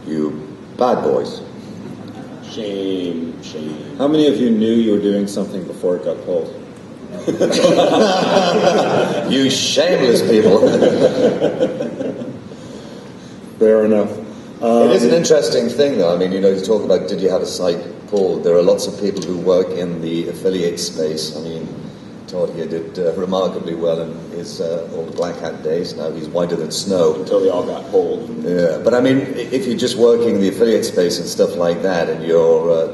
You bad boys. Shame, shame. How many of you knew you were doing something before it got pulled? You shameless people. Fair enough. It is an interesting thing, though. I mean, you talk about did you have a site pulled? There are lots of people who work in the affiliate space. I mean, Todd here did remarkably well in his old Black Hat days. Now he's whiter than snow. Until they all got pulled. Yeah, but I mean, if you're just working in the affiliate space and stuff like that, and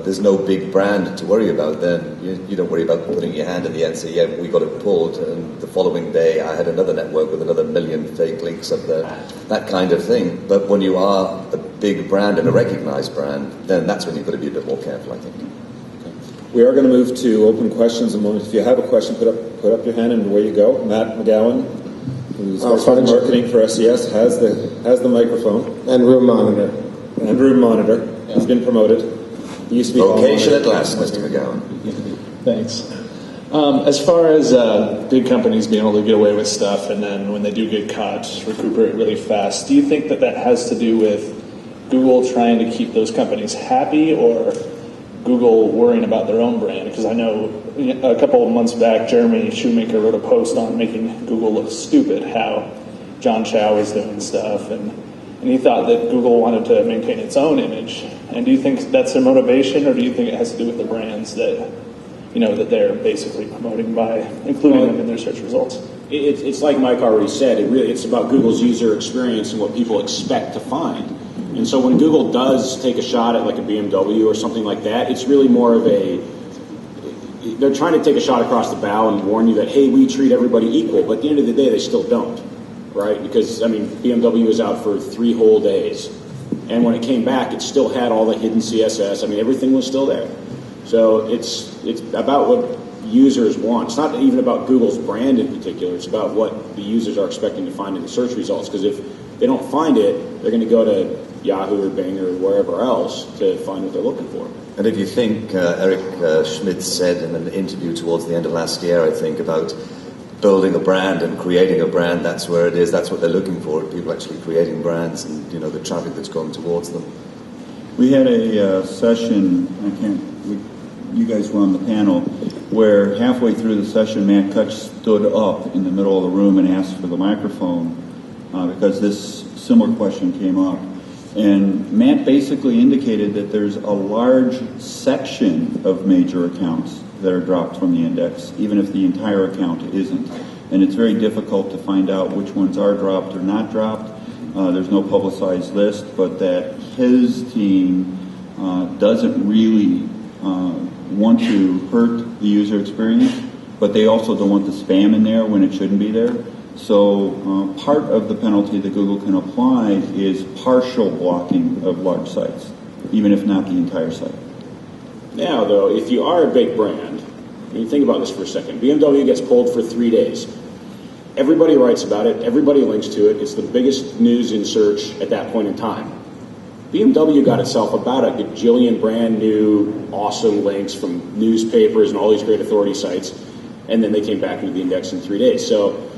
there's no big brand to worry about, then you don't worry about putting your hand in the air and say, yeah, we got it pulled. And the following day, I had another network with another 1 million fake links up there, that kind of thing. But when you are a big brand and a recognized brand, then that's when you've got to be a bit more careful, I think. We are going to move to open questions in a moment. If you have a question, put up your hand and away you go. Matt McGowan, who's marketing for SES, has the microphone. And room monitor. And room monitor. Yeah. He's been promoted. He used to be vocation at last, Mr. McGowan. Thanks. As far as big companies being able to get away with stuff and then when they do get caught, recuperate really fast, do you think that has to do with Google trying to keep those companies happy or Google worrying about their own brand? Because I know a couple of months back, Jeremy Shoemaker wrote a post on making Google look stupid, how John Chow was doing stuff, and he thought that Google wanted to maintain its own image. And do you think that's their motivation, or do you think it has to do with the brands that that they're basically promoting by including them in their search results? It's like Mike already said. It's about Google's user experience and what people expect to find. And so when Google does take a shot at like a BMW or something like that, it's really more of they're trying to take a shot across the bow and warn you that, hey, we treat everybody equal. But at the end of the day, they still don't, right? Because, I mean, BMW was out for 3 whole days. And when it came back, it still had all the hidden CSS. I mean, everything was still there. So it's about what users want. It's not even about Google's brand in particular. It's about what the users are expecting to find in the search results. Because if they don't find it, they're going to go to Yahoo or Bing or wherever else to find what they're looking for. And if you think Eric Schmidt said in an interview towards the end of last year, I think, about building a brand and creating a brand, that's where it is. That's what they're looking for, people actually creating brands and, the traffic that's going towards them. We had a session, you guys were on the panel, where halfway through the session, Matt Kutch stood up in the middle of the room and asked for the microphone because this similar question came up. And Matt basically indicated that there's a large section of major accounts that are dropped from the index, even if the entire account isn't. And it's very difficult to find out which ones are dropped or not dropped. There's no publicized list, but that his team doesn't really want to hurt the user experience, but they also don't want the spam in there when it shouldn't be there. So part of the penalty that Google can apply is partial blocking of large sites, even if not the entire site. Now, though, if you are a big brand, think about this for a second. BMW gets pulled for 3 days. Everybody writes about it. Everybody links to it. It's the biggest news in search at that point in time. BMW got itself about a gajillion brand new, awesome links from newspapers and all these great authority sites, and then they came back into the index in 3 days. So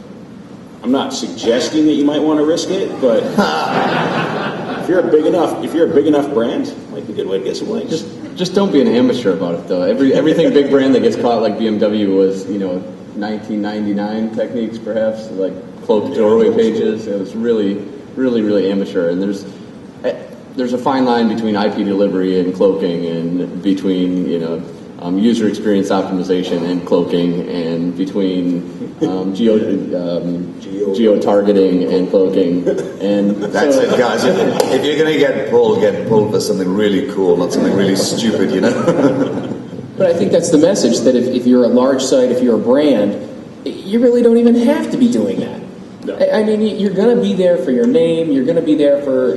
I'm not suggesting that you might want to risk it, but if you're a big enough brand, it might be a good way to get some links. Just don't be an amateur about it, though. Everything big brand that gets caught like BMW was, 1999 techniques, perhaps, like cloaked doorway pages. It was really, really, really amateur. And there's a fine line between IP delivery and cloaking, and between user experience optimization and cloaking, and between geo-targeting and cloaking. And that's it, guys. If you're going to get pulled for something really cool, not something really stupid, But I think that's the message, that if you're a large site, if you're a brand, you really don't even have to be doing that. No. I mean, you're going to be there for your name. You're going to be there for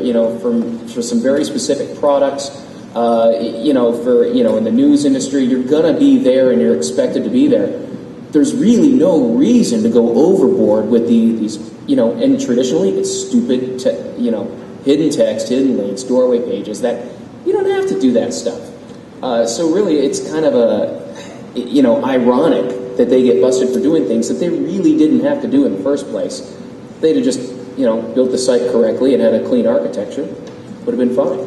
for some very specific products. In the news industry, you're going to be there, and you're expected to be there. There's really no reason to go overboard with these. And traditionally, it's stupid, hidden text, hidden links, doorway pages. That you don't have to do that stuff. So really, it's kind of ironic that they get busted for doing things that they really didn't have to do in the first place. They'd have just, built the site correctly and had a clean architecture. would have been fine.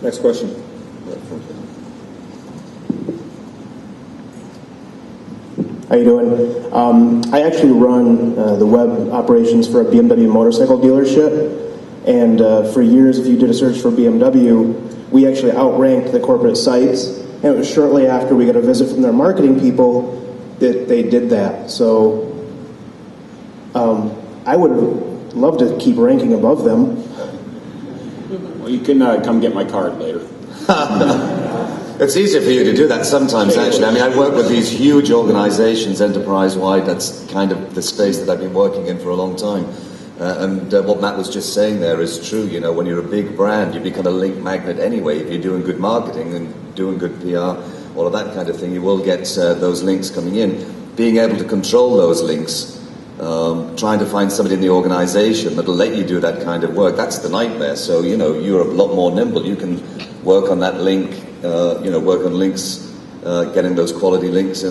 Next question. How you doing? I actually run the web operations for a BMW motorcycle dealership, and for years, if you did a search for BMW, we actually outranked the corporate sites, and it was shortly after we got a visit from their marketing people that they did that. So I would love to keep ranking above them. Well, you can come get my card later. It's easier for you to do that sometimes, actually. I mean, I work with these huge organizations enterprise-wide. That's kind of the space that I've been working in for a long time. And what Matt was just saying there is true. You know, when you're a big brand, you become a link magnet anyway. If you're doing good marketing and doing good PR, all of that kind of thing, you will get those links coming in. Being able to control those links, trying to find somebody in the organization that'll let you do that kind of work, that's the nightmare. So, you know, you're a lot more nimble. You can work on that link, work on links, getting those quality links in.